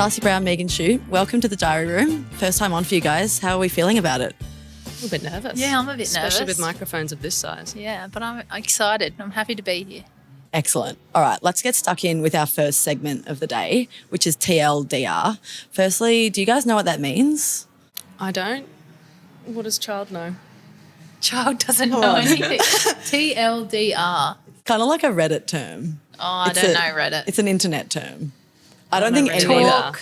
Darcie Brown, Megan Schutt, welcome to the diary room. First time on for you guys. How are we feeling about it? A bit nervous. Yeah, I'm a bit nervous. Especially with microphones of this size. Yeah, but I'm excited. I'm happy to be here. Excellent. All right, let's get stuck in with our first segment of the day, which is TLDR. Firstly, do you guys know what that means? I don't. What does child know? Child doesn't know anything. TLDR. Kind of like a Reddit term. Oh, I don't know Reddit. It's an internet term. I don't think anyone... Talk.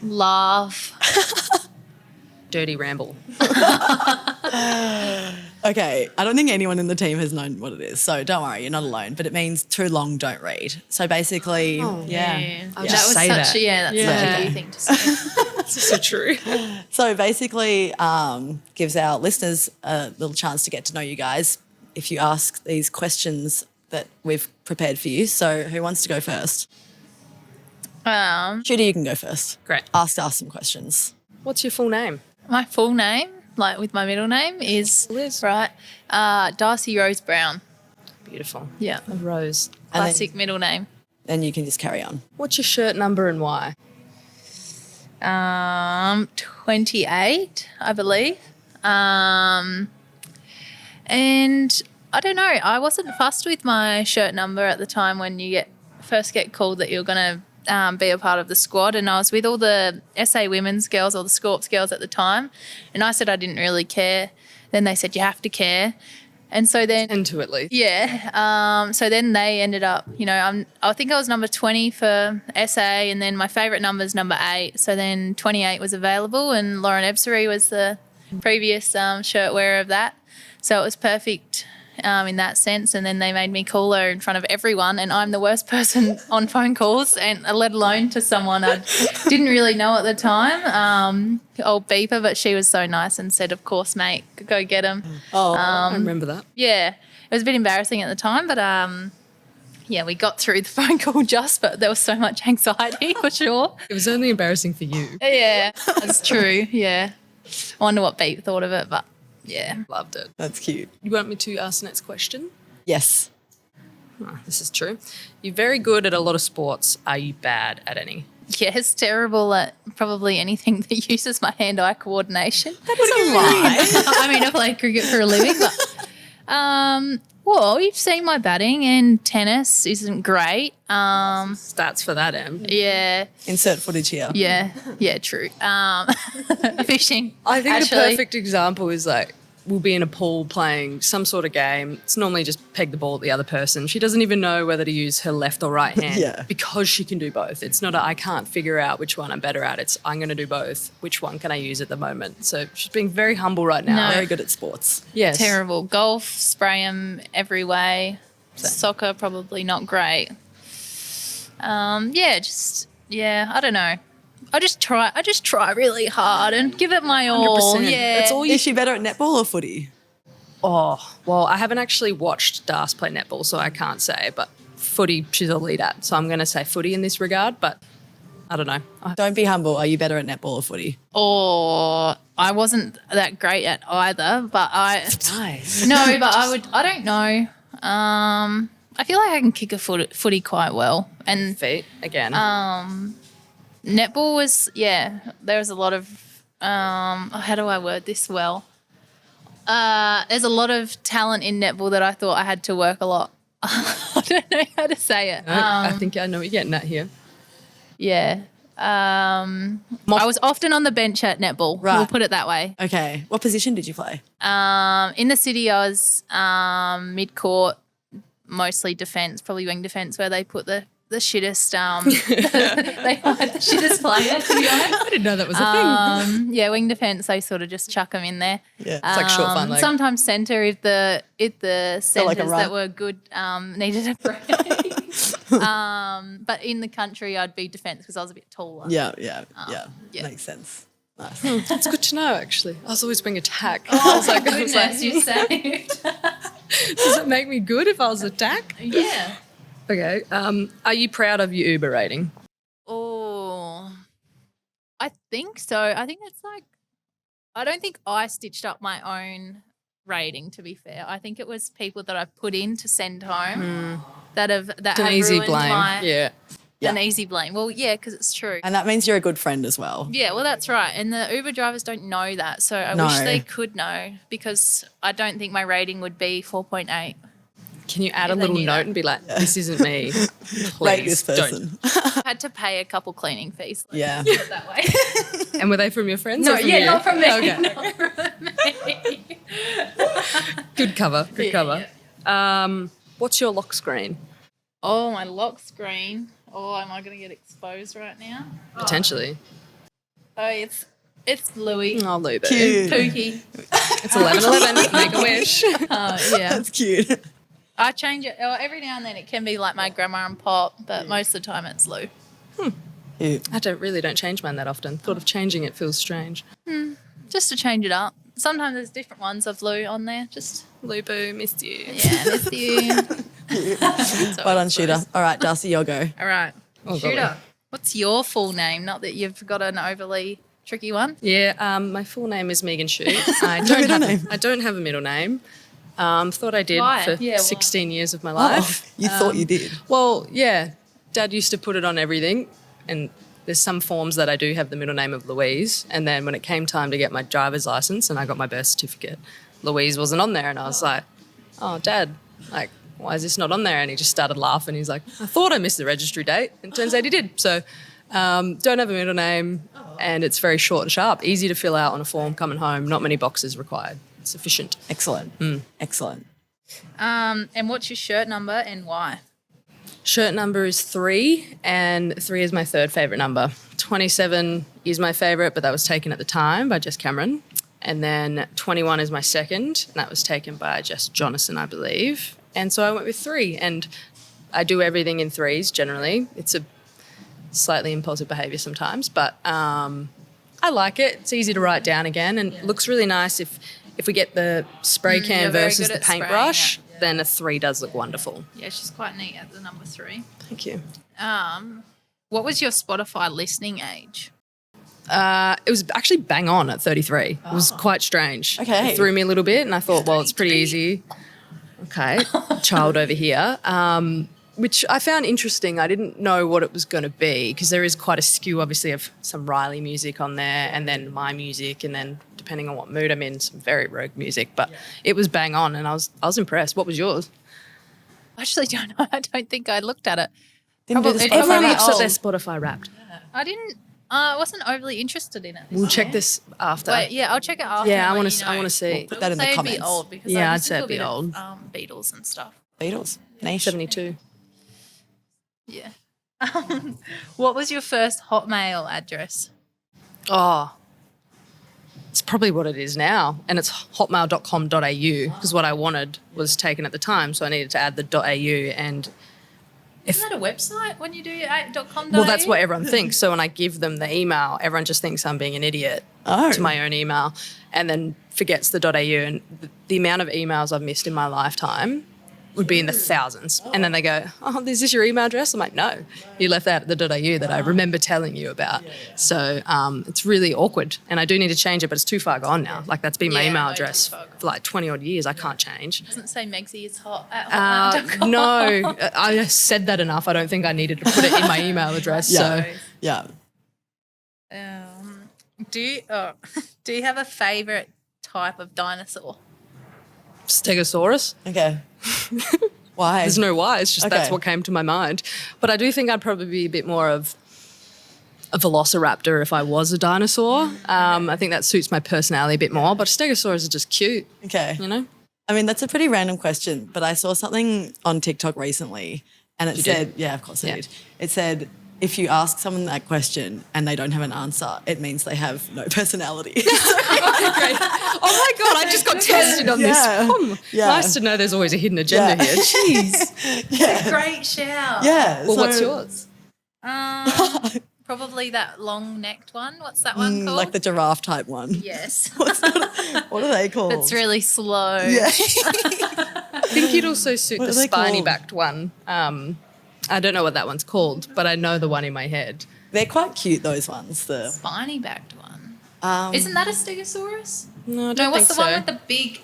Laugh. Dirty ramble. Okay, I don't think anyone in the team has known what it is, so don't worry, you're not alone. But it means too long, don't read. So basically, I'll That was just say such that. such a key thing to say. That's so true. So basically gives our listeners a little chance to get to know you guys if you ask these questions that we've prepared for you. So who wants to go first? Judy, you can go first. Great. Ask us some questions. What's your full name? My full name, like with my middle name, is Liz. right. Darcie Rose Brown. Beautiful. Yeah, A rose. And classic middle name. then you can just carry on. What's your shirt number and why? 28, I believe. And I don't know. I wasn't fussed with my shirt number at the time when you first get called that you're going to be a part of the squad, and I was with all the SA women's girls or the Scorps girls at the time, and I said I didn't really care. Then they said you have to care, and so then Into at least. yeah. So then they ended up, I think I was number 20 for SA, and then my favourite number is number 8. So then 28 was available, and Lauren Ebsery was the previous shirt wearer of that. So it was perfect in that sense. And then they made me call her in front of everyone, and I'm the worst person on phone calls, and let alone to someone I didn't really know at the time. Old beeper, but she was so nice and said, "Of course, mate, go get him." Oh, I remember that. Yeah, it was a bit embarrassing at the time, but yeah, we got through the phone call but there was so much anxiety for sure. It was only embarrassing for you. Yeah, that's true. Yeah, I wonder what Beep thought of it, but yeah. Loved it. that's cute. You want me to ask the next question? Yes. Oh, this is true. You're very good at a lot of sports. Are you bad at any? Yes, terrible at probably anything that uses my hand-eye coordination. That's a lie. I mean, I play cricket for a living, but well, you've seen my batting, and tennis isn't great. Stats for that, Em. Yeah, Insert footage here. yeah, true. Fishing. I think actually. the perfect example is like we'll be in a pool playing some sort of game. It's normally just peg the ball at the other person. She doesn't even know whether to use her left or right hand Yeah. because she can do both. It's not I can't figure out which one I'm better at. It's I'm going to do both. Which one can I use at the moment? So she's being very humble right now. No. Very good at sports. Yes. Terrible. Golf, spray 'em every way. Soccer, probably not great. I don't know. I just try really hard and give it my all. 100%. Yeah. That's all you Is she better at netball or footy? Oh, well, I haven't actually watched Darce play netball, so I can't say, but footy she's a lead at. So I'm going to say footy in this regard, but I don't know. Don't be humble. Are you better at netball or footy? Or I wasn't that great at either, but Nice. no, but I don't know. I feel like I can kick a footy quite well, and Feet, again. netball was, there was a lot of, how do I word this well? There's a lot of talent in netball that I thought I had to work a lot. I don't know how to say it. I think I know what you're getting at here. Yeah. I was often on the bench at netball. Right. We'll put it that way. Okay. What position did you play? In the city, I was mid-court, mostly defence, probably wing defence, where they put the shittest they hired the shittest player, to be honest. I didn't know that was a thing. Yeah, wing defence, they sort of just chuck them in there. Yeah. It's like short fun leg. Sometimes centre if the centres like a run. that were good needed a break. But in the country, I'd be defence because I was a bit taller. Yeah. yeah. Makes sense. Nice. That's good to know, actually. I was always being attack. Oh, I was like, goodness, you saved. does it make me good if I was attack? Yeah. Okay. Are you proud of your Uber rating? Oh, I think so. I think it's like, I don't think I stitched up my own rating, to be fair. I think it was people that I put in to send home that have It's an easy ruined blame. my. Yeah. Yeah. an easy blame. Well, yeah, because it's true. And that means you're a good friend as well. Yeah, well, that's right. And the Uber drivers don't know that. So I No. wish they could know, because I don't think my rating would be 4.8. Can you add a If they little knew note that. and be like, this isn't me. Rate this Please don't. person. I had to pay a couple cleaning fees. Let's Yeah. put it that way. And were they from your friends? No, or from yeah, you? not from me. Okay. Not from me. Good cover. Good Yeah, cover. What's your lock screen? Oh, my lock screen. Oh, am I going to get exposed right now? Potentially. Oh, it's Louis. Oh, Lou. Cute. Pookie. It's 11:11. Make a wish. Yeah. That's cute. I change it. Oh, every now and then it can be like my grandma and pop, but most of the time it's Lou. Cute. I don't change mine that often. Thought of changing it feels strange. Just to change it up. Sometimes there's different ones of Lou on there. Just, Lou Boo, missed you. yeah, miss you. Well done, Shooter. All right, Darcie, your go. All right. Oh, Shooter, golly. what's your full name? Not that you've got an overly tricky one. Yeah, my full name is Megan Schutt. I don't have a middle name. Thought I did Why? for Yeah, why? 16 years of my Oh, life. you thought you did. Well, yeah, Dad used to put it on everything, and there's some forms that I do have the middle name of Louise, and then when it came time to get my driver's license and I got my birth certificate, Louise wasn't on there, and I was like, oh, Dad, like, why is this not on there? And he just started laughing. He's like, I thought I missed the registry date, and it turns out he did. So don't have a middle name, and it's very short and sharp, easy to fill out on a form coming home, not many boxes required. It's efficient. Excellent. Excellent. And what's your shirt number and why? Shirt number is 3, and 3 is my third favourite number. 27 is my favourite, but that was taken at the time by Jess Cameron. And then 21 is my second, and that was taken by Jess Jonathan, I believe. And so I went with 3, and I do everything in 3s generally. It's a slightly impulsive behaviour sometimes, but I like it. It's easy to write down again, and it looks really nice if we get the spray can you're very versus good the at spraying paintbrush, it. then a 3 does look wonderful. Yeah, she's quite neat at the number 3. Thank you. What was your Spotify listening age? It was actually bang on at 33. It was quite strange. Okay. It threw me a little bit, and I thought, well, it's pretty easy. Okay, child over here, which I found interesting. I didn't know what it was going to be, because there is quite a skew, obviously, of some Riley music on there, and then my music, and then depending on what mood I'm in, some very rogue music. But it was bang on, and I was impressed. What was yours? I actually don't know. I don't think I looked at it. Didn't do the Probably- Spotify Everyone Wrapped. looks at their Spotify Wrapped. I didn't. I wasn't overly interested in it. We'll check this after. Wait, yeah, I'll check it after. Yeah, I and want let to. you I know. want to see. Put that in the Say it'd comments. be old because Yeah, I I'd listened say to a it'd be bit of, old. Beatles and stuff. Beatles. Niche. 72. Yeah. What was your first Hotmail address? Oh, it's probably what it is now, and it's hotmail.com.au, because what I wanted was taken at the time, so I needed to add the .au, and Isn't that a website when you do .com.au? well, that's what everyone thinks. So when I give them the email, everyone just thinks I'm being an idiot to my own email, and then forgets the .au, and the amount of emails I've missed in my lifetime would be in the thousands. And then they go, oh, is this your email address? I'm like, no, you left that at the .au that I remember telling you about. So it's really awkward, and I do need to change it, but it's too far gone now. Like, that's been my Yeah, email no, address too far gone. for like 20 odd years. I can't change. Doesn't say Megsy is hot at hotmail.com. No, I said that enough. I don't think I needed to put it in my email address. Yeah. So Yeah. Do you have a favourite type of dinosaur? Stegosaurus. Okay. Why? There's no why. It's just that's Okay. what came to my mind. But I do think I'd probably be a bit more of a velociraptor if I was a dinosaur. I think that suits my personality a bit more. But stegosaurus are just cute, Okay. you know? I mean, that's a pretty random question, but I saw something on TikTok recently and it You said, did? yeah, of course I Yeah. did. It said, if you ask someone that question and they don't have an answer, it means they have no personality. Great. Oh my God, I just got tested on this. Yeah. Yeah. Nice to know there's always a hidden agenda Yeah. here. Jeez. yeah. Great shout. Yeah. Well, so, what's yours? Probably that long-necked one. What's that one called? Like the giraffe type one. Yes. What are they called? It's really slow. Yeah. I think you'd also suit What the are they spiny-backed one. I don't know what that one's called, but I know the one in my head. They're quite cute, those ones. The Spiny-backed one. um, Isn't that a stegosaurus? No, I don't No, what's think the so. one with the big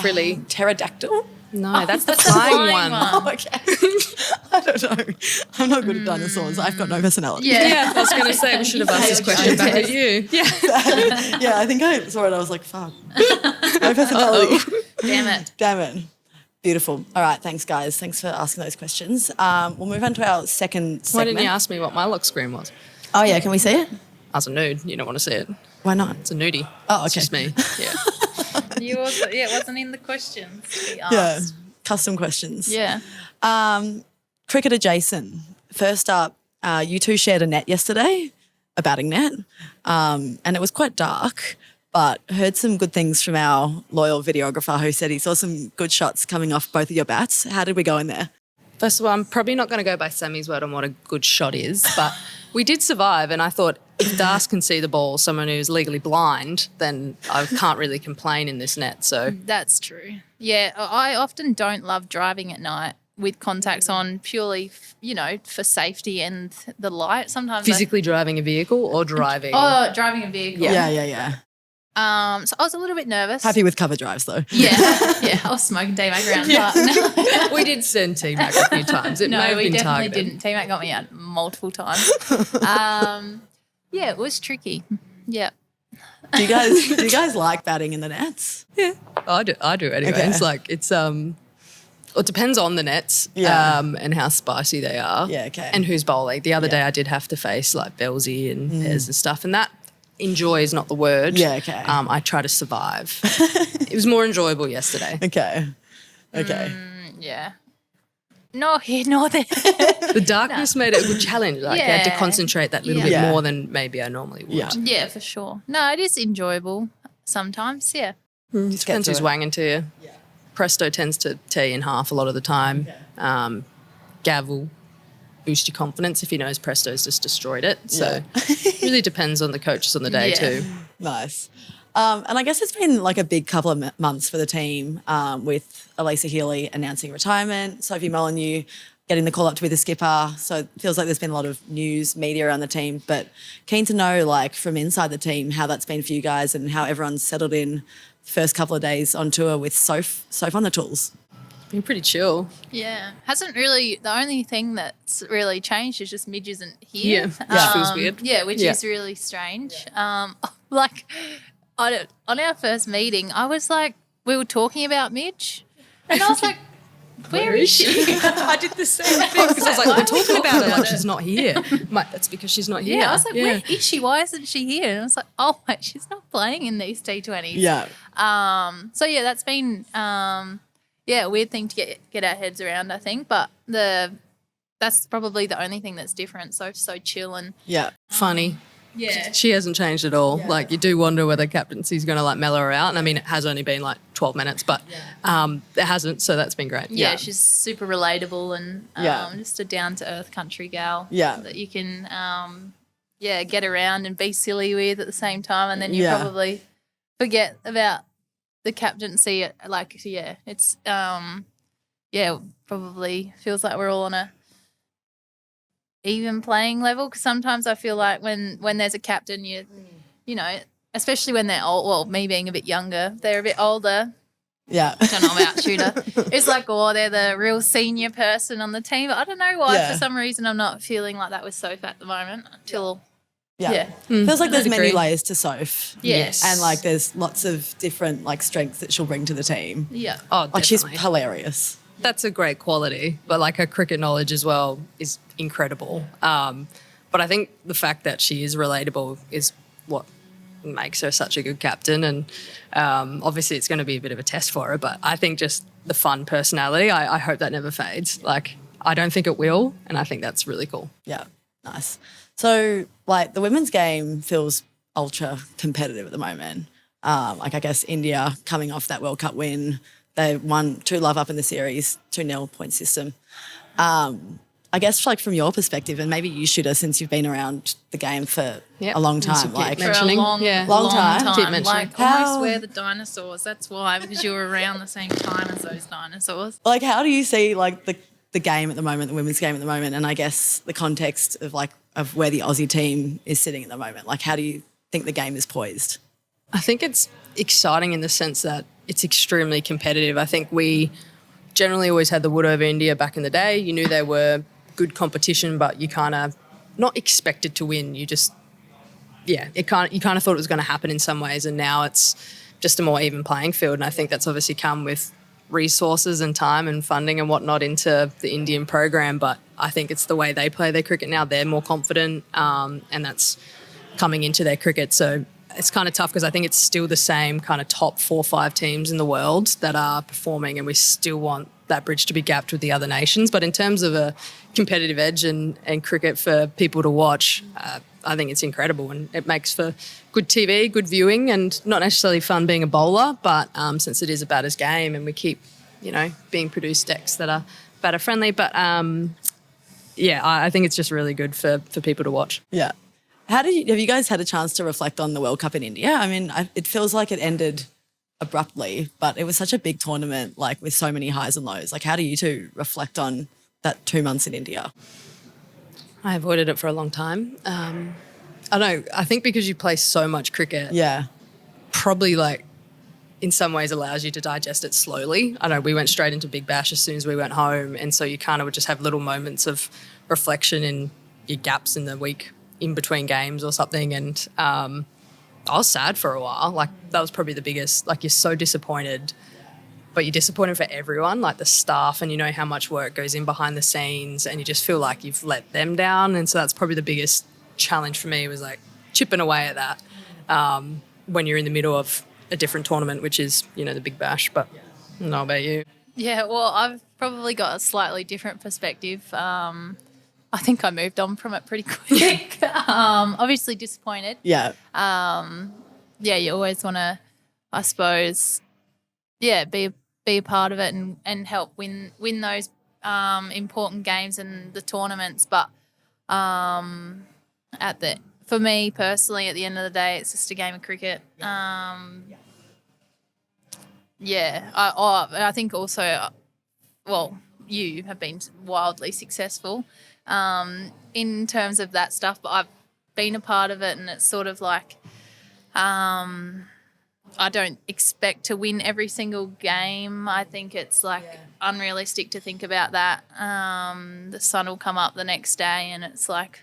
Frilly. pterodactyl? No, that's the that's the flying flying one. one. Oh, okay. I don't know. I'm not good at dinosaurs. I've got no personality. Yeah, I was going to say we should have asked this question back at you. Yeah. Yeah, I think I saw it. I was like, fuck. No personality. Damn it. Beautiful. All right, thanks, guys. Thanks for asking those questions. We'll move on to our second segment. Why didn't you ask me what my lock screen was? Oh, yeah, can we see it? As a nude, you don't want to see it. Why not? It's a nudie. Oh, okay. It's just me. Yeah. You also, it wasn't in the questions we asked. Yeah, custom questions. Yeah. Cricket adjacent. First up, you two shared a net yesterday, a batting net, and it was quite dark, but heard some good things from our loyal videographer who said he saw some good shots coming off both of your bats. How did we go in there? First of all, I'm probably not going to go by Sammy's word on what a good shot is, but we did survive, and I thought if Darce can see the ball, someone who's legally blind, then I can't really complain in this net. So That's true. Yeah, I often don't love driving at night with contacts on purely, for safety and the light. Sometimes physically driving a vehicle or driving? Driving a vehicle. Yeah. So I was a little bit nervous. Happy with cover drives though. Yeah, I was smoking T-Mac around. But We did send T-Mac a few times. It may have we been definitely targeted. didn't. T-Mac got me out multiple times. Yeah, it was tricky. Yeah. Do you guys like batting in the nets? Yeah, I do anyway. Okay. It's like it depends on the nets and how spicy they are. Yeah, okay. And who's bowling. The other Yeah. day I did have to face like Belzy and Pez and stuff, and that enjoy is not the word. Yeah, okay. I try to survive. It was more enjoyable yesterday. Okay. Yeah. No here, nor there. The darkness made it a good challenge. Like you had to Yeah. concentrate that little Yeah. bit more than maybe I normally would. Yeah. Yeah, for sure. No, it is enjoyable sometimes. Yeah. Depends get who's to it. wanging to you. Yeah. Presto tends to tee in half a lot of the time. Gav will boost your confidence if he knows Presto's just destroyed it. So it really depends on the coaches on the day Yeah. too. Nice. And I guess it's been like a big couple of months for the team with Alyssa Healy announcing retirement, Sophie Molineux getting the call up to be the skipper. So it feels like there's been a lot of news, media around the team. But keen to know, like, from inside the team, how that's been for you guys and how everyone's settled in the first couple of days on tour with Soph on the tools. Been pretty chill. Yeah. Hasn't really, the only thing that's really changed is just Midge isn't here. Yeah, which feels weird. Yeah, which Yeah. is really strange. Like, on our first meeting, I was like, we were talking about Midge, and I was like, where is she? I did the same thing because I was like, we're talking about her like she's not here. I'm like, that's because she's not here. Yeah, I was like, where is she? Why isn't she here? And I was like, oh, wait, she's not playing in these T20s. Yeah. So, yeah, that's been, a weird thing to get our heads around, I think. But that's probably the only thing that's different. So chill and Yeah. Funny. yeah. She hasn't changed at all. Like you do wonder whether captaincy's going to like mellow her out. And I mean, it has only been like 12 minutes, but it hasn't. So that's been great. Yeah, she's super relatable and Yeah. just a down to earth country gal. Yeah. That you can get around and be silly with at the same time, and then you Yeah. probably forget about the captaincy. Like, it's probably feels like we're all on a even playing level, because sometimes I feel like when there's a captain, you know, especially when they're old. Well, me being a bit younger, they're a bit older. Yeah. Don't know about Shooter. It's like, they're the real senior person on the team. But I don't know why. Yeah. For some reason, I'm not feeling like that with Soph at the moment. Until Yeah. Yeah. Feels like there's I'd many agree. layers to Soph. Yes. And like there's lots of different like strengths that she'll bring to the team. yeah, Oh, Like she's definitely. hilarious. That's a great quality, but like her cricket knowledge as well is incredible. But I think the fact that she is relatable is what makes her such a good captain. And obviously it's going to be a bit of a test for her, but I think just the fun personality, I hope that never fades. Like I don't think it will, and I think that's really cool. Yeah. Nice. So like the women's game feels ultra competitive at the moment. Like I guess India coming off that World Cup win, they won 2-love up in the series, 2-0 point system. I guess like from your perspective, and maybe you Shooter, since you've been around the game for Yep. a long Yes, you time, keep like for mentioning. a long, Yeah. Long time. Keep mentioning. Like How- almost we're the dinosaurs. That's why, because you were around the same time as those dinosaurs. like how do you see like the game at the moment, the women's game at the moment, and I guess the context of like of where the Aussie team is sitting at the moment? Like how do you think the game is poised? I think it's exciting in the sense that it's extremely competitive. I think we generally always had the wood over India back in the day. You knew they were good competition, but you kind of not expected to win. You just, you kind of thought it was going to happen in some ways, and now it's just a more even playing field. And I think that's obviously come with resources and time and funding and whatnot into the Indian program. But I think it's the way they play their cricket now. They're more confident, and that's coming into their cricket. So it's kind of tough because I think it's still the same kind of top 4 or 5 teams in the world that are performing, and we still want that bridge to be gapped with the other nations. But in terms of a competitive edge and cricket for people to watch, I think it's incredible, and it makes for good TV, good viewing, and not necessarily fun being a bowler, but since it is a batter's game and we keep, being produced decks that are batter friendly. But I think it's just really good for people to watch. Yeah. Have you guys had a chance to reflect on the World Cup in India? I mean, it feels like it ended abruptly, but it was such a big tournament, like with so many highs and lows. Like, how do you two reflect on that 2 months in India? I avoided it for a long time. I don't know. I think because you play so much cricket, probably like in some ways allows you to digest it slowly. I know we went straight into Big Bash as soon as we went home, and so you kind of would just have little moments of reflection in your gaps in the week in between games or something. And I was sad for a while. Like, that was probably the biggest. Like, you're so disappointed, but you're disappointed for everyone, like the staff, and you know how much work goes in behind the scenes, and you just feel like you've let them down. And so that's probably the biggest challenge for me, was like chipping away at that when you're in the middle of a different tournament, which is, the Big Bash. But I don't know about you. Yeah, well, I've probably got a slightly different perspective. I think I moved on from it pretty quick. Obviously disappointed. Yeah. You always want to, I suppose, be a part of it and help win those important games and the tournaments. But for me personally, at the end of the day, it's just a game of cricket. I think also, you have been wildly successful in terms of that stuff, but I've been a part of it, and it's sort of like I don't expect to win every single game. I think it's unrealistic to think about that. The sun will come up the next day, and it's like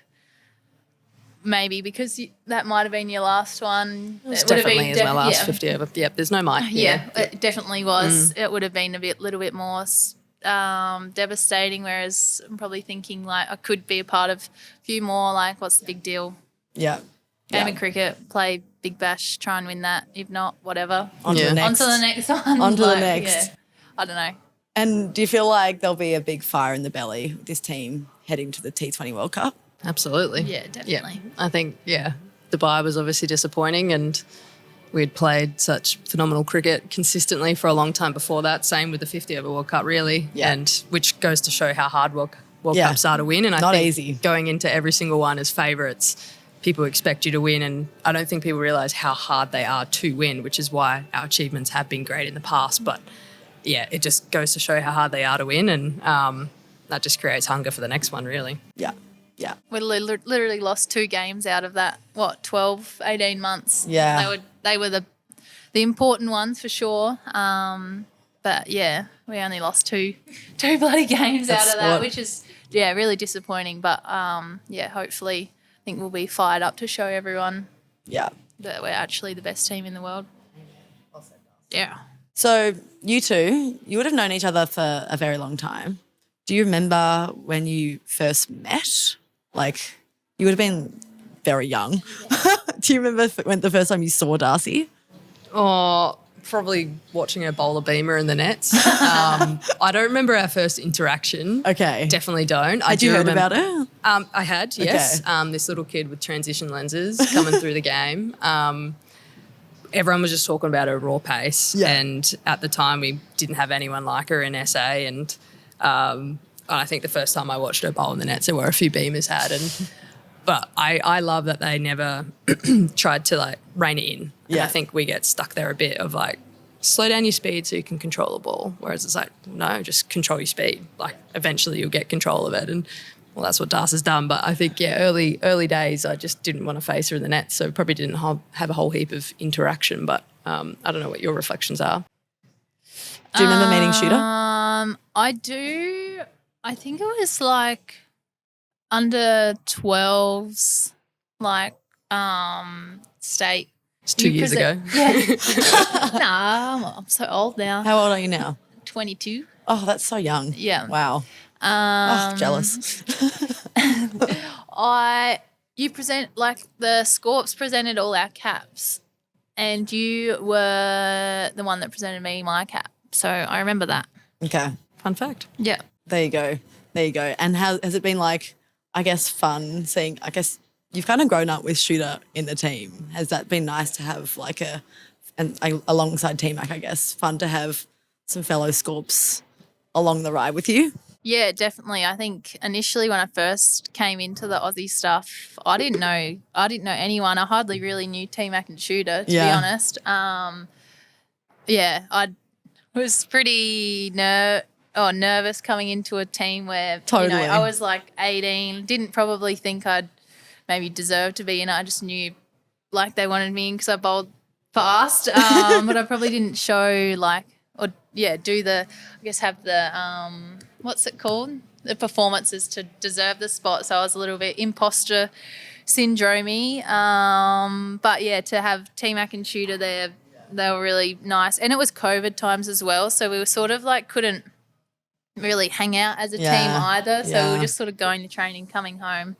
maybe because that might have been your last one. It definitely is my last 50 over. Yep, there's no mic. Yeah, it definitely was. It would have been little bit more devastating, whereas I'm probably thinking like I could be a part of a few more, like what's the big deal? Yeah. Game of cricket, play Big Bash, try and win that. If not, whatever. On to the next one. On to the next. Yeah, I don't know. And do you feel like there'll be a big fire in the belly with this team heading to the T20 World Cup? Absolutely. Yeah, definitely. Yeah. I think, Dubai was obviously disappointing, and we'd played such phenomenal cricket consistently for a long time before that. Same with the 50 over World Cup, really. Yeah. And which goes to show how hard World Cups are to win. And I think easy. Going into every single one as favourites, people expect you to win, and I don't think people realise how hard they are to win, which is why our achievements have been great in the past. But, it just goes to show how hard they are to win, and that just creates hunger for the next one, really. Yeah. Yeah. We literally lost 2 games out of that, 12, 18 months. Yeah. They were the important ones for sure. But, we only lost two bloody games out of that, which is, really disappointing. But, hopefully I think we'll be fired up to show everyone that we're actually the best team in the world. Yeah. So you two, you would have known each other for a very long time. Do you remember when you first met? Like, you would have been very young. Do you remember when the first time you saw Darcie? Oh, probably watching her bowl a beamer in the nets. I don't remember our first interaction. Okay. Definitely don't. Had you heard about her? I had, yes. Okay. This little kid with transition lenses coming through the game. Everyone was just talking about her raw pace. Yeah. And at the time we didn't have anyone like her in SA, and I think the first time I watched her bowl in the nets, there were a few beamers had. But I love that they never tried to rein it in. And I think we get stuck there a bit of slow down your speed so you can control the ball. Whereas it's no, just control your speed. Eventually you'll get control of it. And that's what Darcy's done. But I think, early days I just didn't want to face her in the net. So probably didn't have a whole heap of interaction. But I don't know what your reflections are. Do you remember meeting Schutt? I think it was like under 12s, like state. It's 2 years ago. Yeah. Nah, I'm so old now. How old are you now? 22. Oh, that's so young. Yeah. Wow. Jealous. You present, like, the Scorps presented all our caps, and you were the one that presented me my cap. So I remember that. Okay. Fun fact. Yeah. There you go. There you go. And how has it been like, I guess, fun seeing, I guess you've kind of grown up with Schutt in the team. Has that been nice to have like alongside T-Mac, I guess, fun to have some fellow Scorps along the ride with you? Yeah, definitely. I think initially when I first came into the Aussie stuff, I didn't know anyone. I hardly really knew T-Mac and Shooter, to be honest. I was pretty nervous coming into a team where I was like 18, didn't probably think I'd maybe deserve to be in it. I just knew like they wanted me in because I bowled fast, but I probably didn't show have the what's it called? The performances to deserve the spot. So I was a little bit imposter syndrome-y. But yeah, to have T-Mac and Shooter there, they were really nice. And it was COVID times as well. So we were sort of like couldn't really hang out as a team either. So we were just sort of going to training, coming home.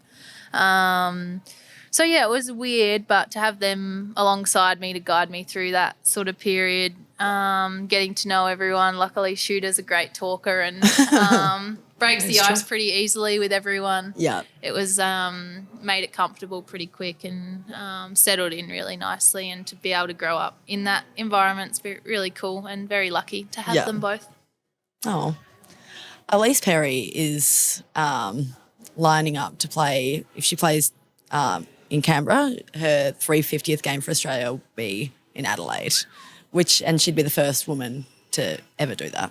So yeah, it was weird, but to have them alongside me to guide me through that sort of period, getting to know everyone. Luckily, Shooter's a great talker and breaks the ice pretty easily with everyone. Yeah. It was made it comfortable pretty quick and settled in really nicely, and to be able to grow up in that environment's really cool, and very lucky to have them both. Oh. Ellyse Perry is lining up to play, if she plays in Canberra, her 350th game for Australia will be in Adelaide, and she'd be the first woman to ever do that,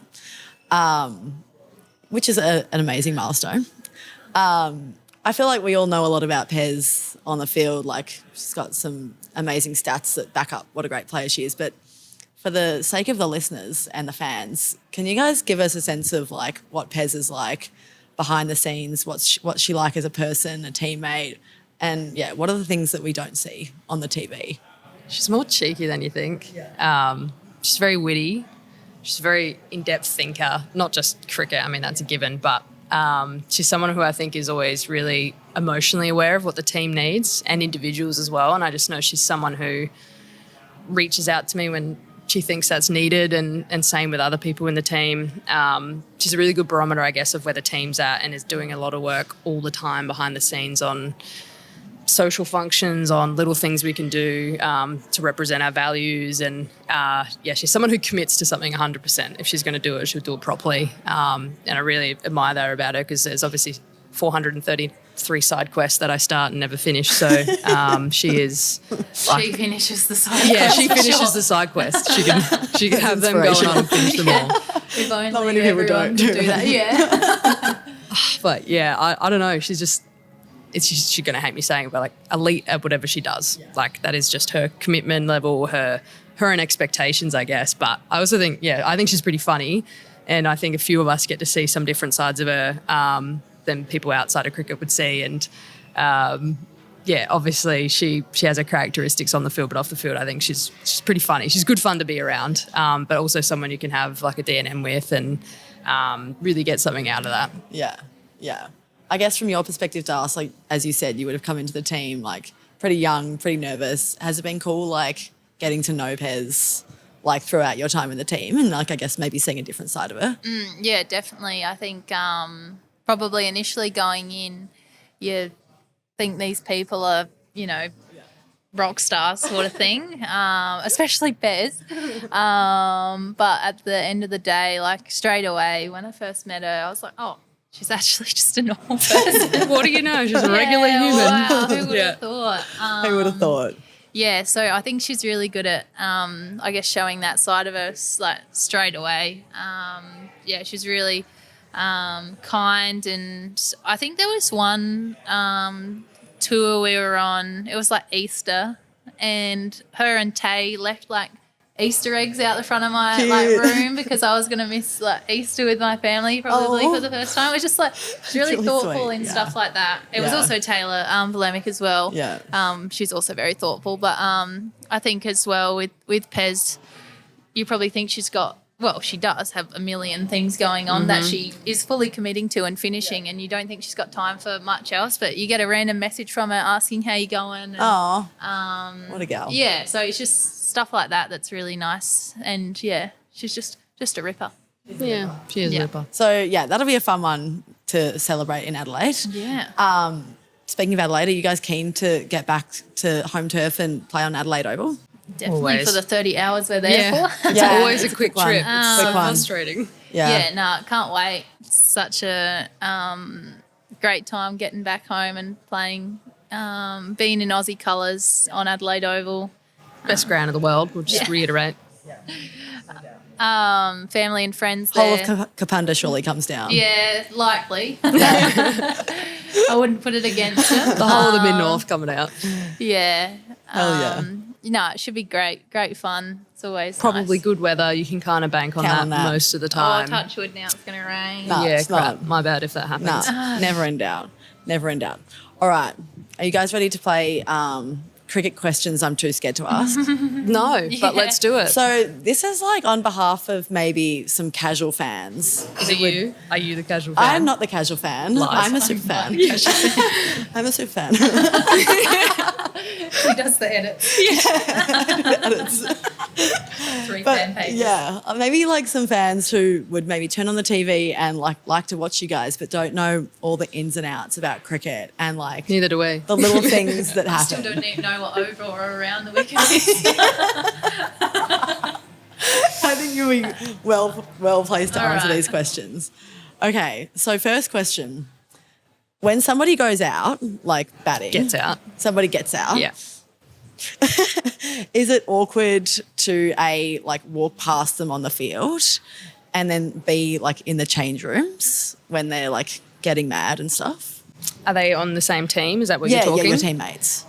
which is an amazing milestone. I feel like we all know a lot about Pez on the field. Like, she's got some amazing stats that back up what a great player she is. But for the sake of the listeners and the fans, can you guys give us a sense of like what Pez is like behind the scenes? What's she like as a person, a teammate? And, what are the things that we don't see on the TV? She's more cheeky than you think. She's very witty. She's a very in-depth thinker, not just cricket. I mean, that's a given. But she's someone who I think is always really emotionally aware of what the team needs and individuals as well. And I just know she's someone who reaches out to me when she thinks that's needed, and same with other people in the team. She's a really good barometer, I guess, of where the team's at, and is doing a lot of work all the time behind the scenes on social functions, on little things we can do to represent our values. And she's someone who commits to something 100%. If she's going to do it, she'll do it properly. And I really admire that about her, because there's obviously 433 side quests that I start and never finish. So she is. She finishes the side Yeah, quest. she finishes the side quest. She can have them go on and finish them all. If only Not many people don't do that. Yeah. But I don't know. She's just. She's going to hate me saying it, but like elite at whatever she does. Yeah. Like, that is just her commitment level, her own expectations, I guess. But I also think, I think she's pretty funny, and I think a few of us get to see some different sides of her than people outside of cricket would see. And obviously she has her characteristics on the field, but off the field, I think she's pretty funny. She's good fun to be around, but also someone you can have like a D&M with and really get something out of that. Yeah, yeah. I guess from your perspective, Darce, like, as you said, you would have come into the team like pretty young, pretty nervous. Has it been cool, like, getting to know Pez, like, throughout your time in the team, and like, I guess maybe seeing a different side of her? Yeah, definitely. I think probably initially going in, you think these people are, rock stars sort of thing, especially Pez. But at the end of the day, like, straight away when I first met her, I was like, oh, she's actually just a normal person. What do you know? She's a regular human. Wow, who would have thought? Who would have thought? Yeah, so I think she's really good at, I guess, showing that side of her like straight away. She's really kind, and I think there was one tour we were on. It was like Easter, and her and Tay left like Easter eggs out the front of my Cute. room because I was going to miss Easter with my family probably for the first time. It was just it's really thoughtful sweet. in stuff like that. It was Yeah. also Taylor Volemic as well. Yeah. She's also very thoughtful. But I think as well with Pez, you probably think she's got, well, she does have a million things going on that she is fully committing to and finishing, and you don't think she's got time for much else, but you get a random message from her asking how you're going. And, what a gal. yeah, so it's just stuff like that that's really nice. And, yeah, she's just a ripper. Yeah, she is a ripper. So, yeah, that'll be a fun one to celebrate in Adelaide. Yeah. Speaking of Adelaide, are you guys keen to get back to home turf and play on Adelaide Oval? Definitely Always. for the 30 hours we're there for. It's Yeah. always a quick one. trip. It's so Quick one. frustrating. Yeah, no, can't wait. It's such a great time getting back home and playing, being in Aussie colours on Adelaide Oval. Best ground in the world, we'll just reiterate. Family and friends Whole there. of Kapunda surely comes down. Yeah, likely. I wouldn't put it against it. The whole of the mid-north coming out. Yeah. Hell yeah. No, it should be great. Great fun. It's always Probably nice. good weather. You can kind of bank on Count that, on that. most of the Oh, time. touch wood now. It's going to rain. No. yeah, it's crap. not. My bad if that happens. Nah, never in doubt. Never in doubt. All right. Are you guys ready to play cricket questions I'm too scared to ask? No, but let's do it. So this is like on behalf of maybe some casual fans. is it you? Are you the casual fan? I'm not the casual fan. Lies. I'm a super fan. I'm a super fan. He does the edits. It's- 3 but fan pages. yeah, maybe like some fans who would maybe turn on the TV and like to watch you guys, but don't know all the ins and outs about cricket and like Neither do we. the little things that I still happen. don't even know what over or around the wicket is. I think you'll be well placed to All answer right. these questions. Okay, so first question. When somebody goes out, like batting, Gets out. somebody gets out. Yeah. Is it awkward to like walk past them on the field and then be like in the change rooms when they're like getting mad and stuff? Are they on the same team? Is that what Yeah, you're talking? your teammates.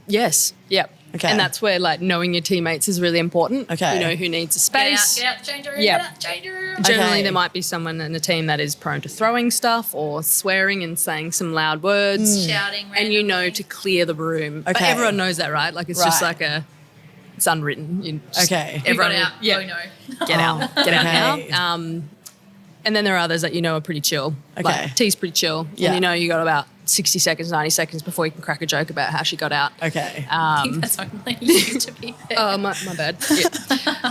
Yes. Yep. Okay. And that's where like knowing your teammates is really important. Okay. You know who needs a space. Get out, change room. Yeah. Get out, change room. Generally, Okay. there might be someone in the team that is prone to throwing stuff or swearing and saying some loud words. Shouting And you know randomly. to clear the room. But Okay. everyone knows that, right? Like it's just Right. like it's unwritten. You just- Okay. You got Everyone, out. yeah, Oh, no. get out. Get out okay. now. And then there are others that you know are pretty chill. Okay. Like T's pretty chill. Yeah. And you know you got about 60 seconds, 90 seconds before you can crack a joke about how she got out. Okay. I think that's only you, to be fair. Oh, my bad. Yeah.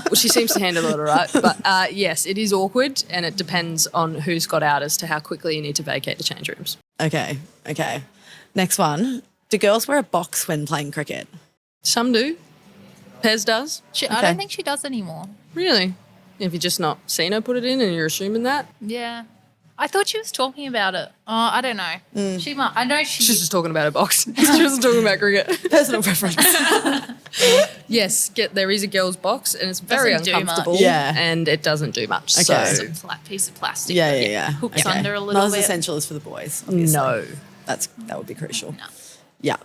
Well, she seems to handle it all right. But yes, it is awkward and it depends on who's got out as to how quickly you need to vacate the change rooms. Okay. Next one. Do girls wear a box when playing cricket? Some do. Pez does. I okay. don't think she does anymore. Really? Have you just not seen her put it in and you're assuming that? Yeah. I thought she was talking about it. Oh, I don't know. She might. I know she. She's just talking about her box. She wasn't talking about cricket. Personal preference. Yes, there is a girls' box and it's very Doesn't do uncomfortable. much. Yeah. And it doesn't do much. Okay. Just So a flat piece of plastic. Yeah, that yeah. Hooks Okay. under a Not little as bit. essential as for the boys. Obviously. no. That would be crucial. No. Yeah.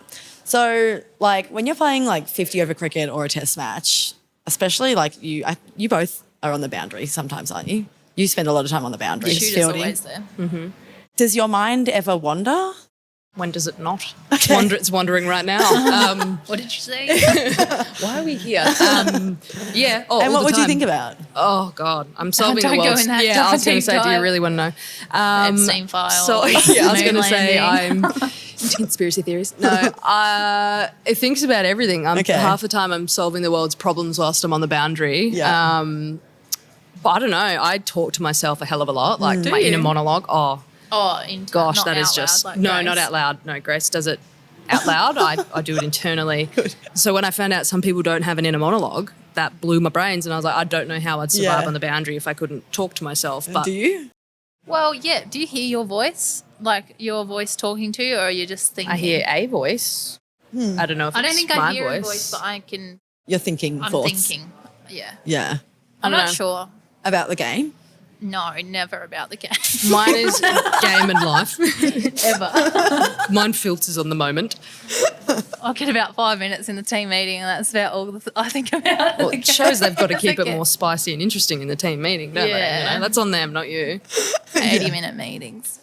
So, like, when you're playing like 50 over cricket or a test match, especially like you both are on the boundary sometimes, aren't you? You spend a lot of time on the boundary. The just shooter's fielding. always there. Does your mind ever wander? When does it not? Okay. It's wandering right now. What did you say? Why are we here? Yeah. Oh, And all what the would you time. think about? Oh God, I'm solving Don't the go world's. in that Yeah, I was going to deep say, do you dive. really want to know? Epstein file. So yeah, I was going to moon say landing. I'm into conspiracy theories. No, it thinks about everything. Okay. Half the time I'm solving the world's problems whilst I'm on the boundary. Yeah. But I don't know. I talk to myself a hell of a lot, like my you? inner monologue. Oh gosh, not that is out just loud, like no, Grace. not out loud. No, Grace does it out loud. I do it internally. So when I found out some people don't have an inner monologue, that blew my brains, and I was like, I don't know how I'd survive Yeah. on the boundary if I couldn't talk to myself. But Do you? Well, yeah. Do you hear your voice? Like your voice talking to you, or are you just thinking? I hear a voice. I don't know if I don't it's think my I hear voice. a voice, but I can. You're thinking I'm thoughts. thinking. Yeah. Yeah. I'm don't not know. sure. About the game? No, never about the game. Mine is game and life. Ever. Mine filters on the moment. I'll get about 5 minutes in the team meeting and that's about all I think about. Well, it shows they've got to keep it Okay. more spicy and interesting in the team meeting, don't they? Yeah. You know, that's on them, not you. 80-minute meetings.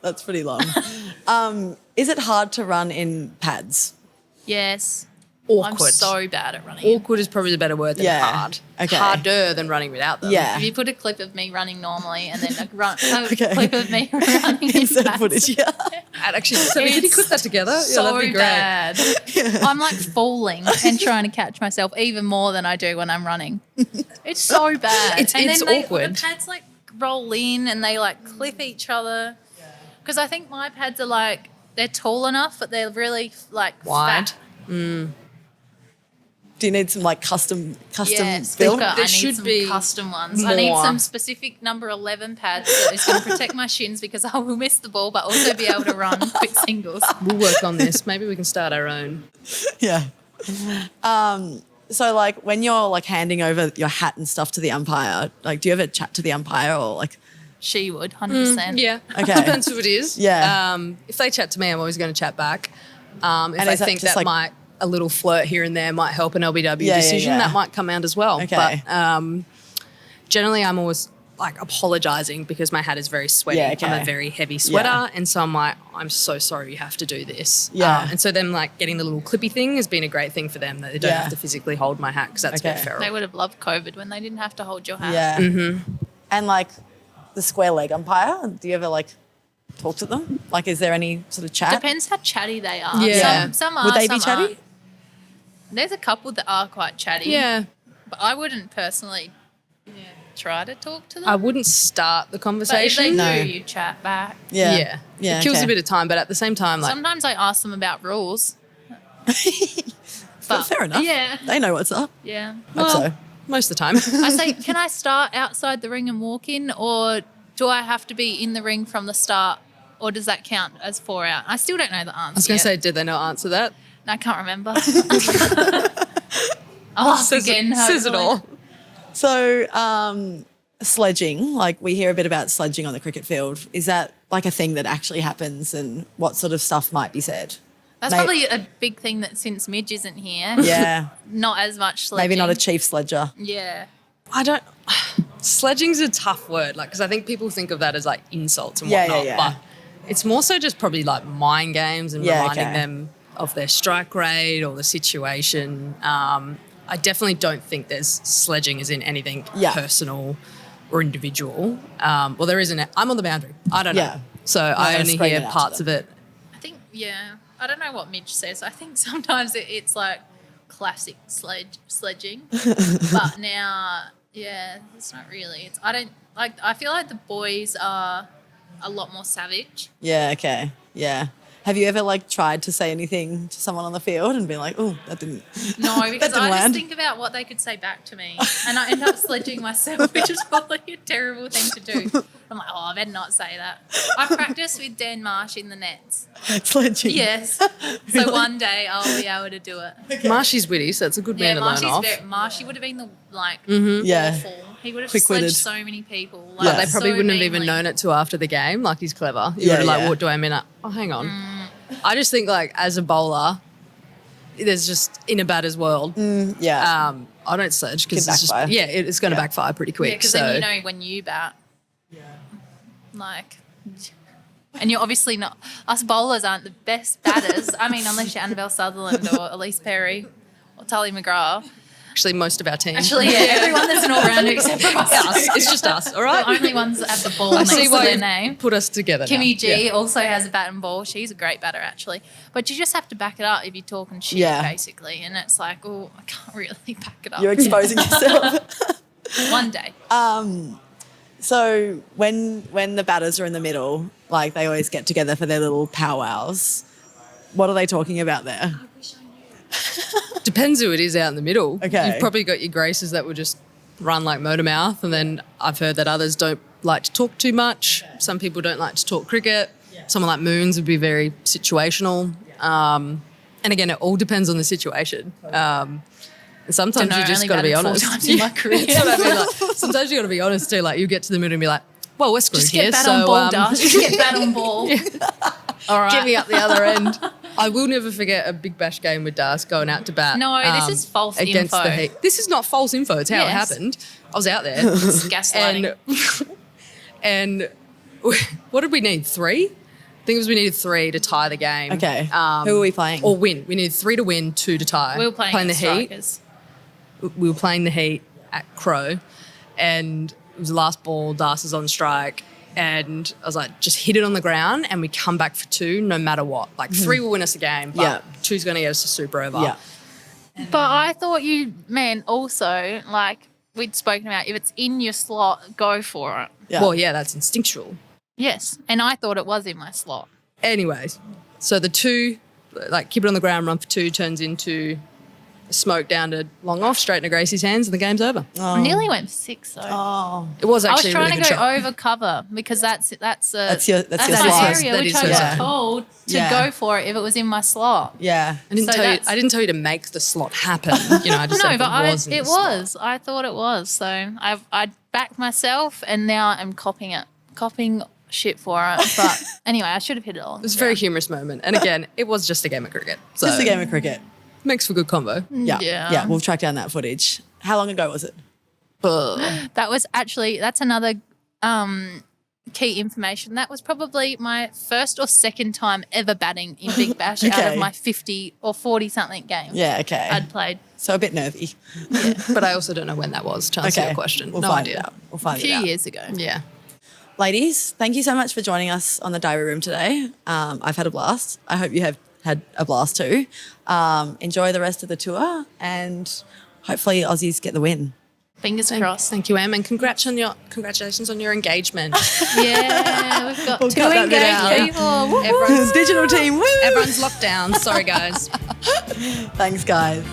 That's pretty long. Is it hard to run in pads? Yes. Awkward. I'm so bad at running. Awkward is probably the better word than Yeah. hard. Okay. Harder than running without them. Yeah. If you put a clip of me running normally and then a Okay. clip of me running in Instead of pads, footage, yeah. And actually, so can you clip that together? so that'd be great. bad. I'm like falling and trying to catch myself even more than I do when I'm running. It's so bad. It's awkward. The pads like roll in and they like clip each other. Because I think my pads are like, they're tall enough, but they're really like Wide. fat. Do you need some like custom Yeah, build? sticker. There I need should some be custom ones. I need more. some specific number 11 pads that is going to protect my shins because I will miss the ball, but also be able to run quick singles. We'll work on this. Maybe we can start our own. Yeah. So like when you're like handing over your hat and stuff to the umpire, like do you ever chat to the umpire or like? She would, 100%. Yeah. Okay. Depends who it is. Yeah. If they chat to me, I'm always going to chat back. If And I is that think just that like- a little flirt here and there might help an LBW Yeah, decision, yeah. that might come out as well. Okay. But generally I'm always like apologising because my hat is very sweaty. Yeah, okay. I'm a very heavy sweater. Yeah. And so I'm like, I'm so sorry you have to do this. Yeah. And so them like getting the little clippy thing has been a great thing for them, that they don't Yeah. have to physically hold my hat because that's a Okay. bit feral. They would have loved COVID when they didn't have to hold your hat. Yeah. Mm-hmm. And like the square leg umpire, do you ever like talk to them? Like is there any sort of chat? Depends how chatty they are. Yeah. Some are, Would they be some chatty? aren't. There's a couple that are quite chatty. Yeah. But I wouldn't personally try to talk to them. I wouldn't start the but if conversation. they No. do, you chat back. Yeah. It kills okay. a bit of time, but at the same time, like, Sometimes I ask them about rules. But fair enough. Yeah. They know what's up. Yeah. Hope so. most of the time. I say, can I start outside the ring and walk in, or do I have to be in the ring from the start, or does that count as 4 out? I still don't know the answer. I was going to yet. say, did they not answer that? I can't remember. I'll ask again. Says it all. So, sledging, like we hear a bit about sledging on the cricket field. Is that like a thing that actually happens, and what sort of stuff might be said? That's probably a big thing that since Midge isn't here, Yeah. not as much sledging. Maybe not a chief sledger. Yeah. I don't. Sledging's a tough word, like, because I think people think of that as like insults and Yeah, whatnot, yeah. but it's more so just probably like mind games and Yeah, reminding okay. them of their strike rate or the situation. I definitely don't think there's sledging as in anything Yeah. personal or individual. Well, there isn't. I'm on the boundary. I don't know. Yeah. So I gotta only spread hear it out to parts them. of it. I think, yeah. I don't know what Midge says. I think sometimes it's like classic sledging. But now, yeah, it's not really. I feel like the boys are a lot more savage. Yeah, okay. Yeah. Have you ever like tried to say anything to someone on the field and been like, oh, that didn't. No, because didn't I land. just think about what they could say back to me, and I end up sledging myself, which is probably a terrible thing to do. I'm like, oh, I better not say that. I practice with Dan Marsh in the nets. Sledging? Yes. So one day I'll be able to do it. Marshy's witty, so it's a good man to learn off. Marshy would have been the Yeah. awful. He would have Quick-witted. sledged so many people. Yeah. Like, They probably so wouldn't have even meanly. known it till after the game. Like, he's clever. You Yeah, would have like, yeah. what do I mean? Oh, hang on. I just think like as a bowler, there's just in a batter's world. Yeah. I don't sledge because Could it's just backfire. it's going to Yeah. backfire pretty Yeah, quick. because so then you know when you bat. Like, and you're obviously not. Us bowlers aren't the best batters. I mean, unless you're Annabelle Sutherland or Ellyse Perry or Tully McGrath. actually, most of our team. Actually, yeah, everyone that's an all-rounder except for us. us. It's just us. All right. The only ones that have the ball I next see to why their you name. put us together. Kimmy now. G Yeah. also has a bat and ball. She's a great batter, actually. But you just have to back it up if you're talking shit, Yeah. basically. And it's like, oh, I can't really back it up. You're exposing yourself. One day. So when the batters are in the middle, like they always get together for their little powwows. What are they talking about there? Depends who it is out in the middle. Okay. You've probably got your graces that will just run like motor mouth, and then I've heard that others don't like to talk too much. Some people don't like to talk cricket. Someone like Moons would be very situational. And again, it all depends on the situation. Sometimes Dunno, you just only got to be batted 4 honest. times in my career. That's what I mean. Like, sometimes you got to be honest too. Like you get to the middle and be like, well, we're screwed Just here. get bat so on ball, Darcy. Just get bat on ball. All right. get me up the other end. I will never forget a Big Bash game with Darcy going out to bat. No, this is false against info. the Heat. This is not false info. It's how it Yes. happened. I was out there. It's gaslighting. and what did we need? 3? I think it was we needed 3 to tie the game. Okay. Who are we playing? Or win. We needed 3 to win, 2 to tie. We were playing the the Heat. strikers. We were playing the Heat at Crow, and it was the last ball. Darcy's on strike, and I was like, just hit it on the ground, and we come back for 2, no matter what. Like 3 will win us a game, but Yeah. 2's going to get us to super over. Yeah. But I thought you, man, also, like we'd spoken about, if it's in your slot, go for it. Yeah. Well, yeah, that's instinctual. Yes. And I thought it was in my slot. Anyways, so the 2, like keep it on the ground, run for 2, turns into a smoke down to long off, straight into Gracie's hands, and the game's over. I nearly went for 6 though. Oh. It was I was actually a trying really to good go shot. over cover because that's That's your my slot. area, That which is I her was slot. told to Yeah. go for it if it was in my slot. Yeah. I didn't So tell you. that's- I didn't tell you to make the slot happen. You know, I just No, said but it was. in it the slot. was. I thought it was. So I backed myself, and now I'm copying shit for it. But anyway, I should have hit it all. It was a very humorous moment, and again, it was just a game of cricket. So Just a game of cricket. makes for good combo. Yeah. Yeah. Yeah. We'll track down that footage. How long ago was it? That was actually, that's another key information. That was probably my first or second time ever batting in Big Bash out Okay. of my 50 or 40 something games Yeah. Okay. I'd played. So a bit nervy. But I also don't know when that was. To answer your question, We'll no find idea. it out. We'll A find it few out. years ago. Yeah. Ladies, thank you so much for joining us on the diary room today. I've had a blast. I hope you have had a blast too. Enjoy the rest of the tour, and hopefully Aussies get the win. Fingers crossed. Thank you, Em, and congratulations on your engagement. Yeah, we've got 2 cut that bit out. engaged people. Woo. Everyone's, Digital team, woo! everyone's locked down. Sorry, guys. Thanks, guys.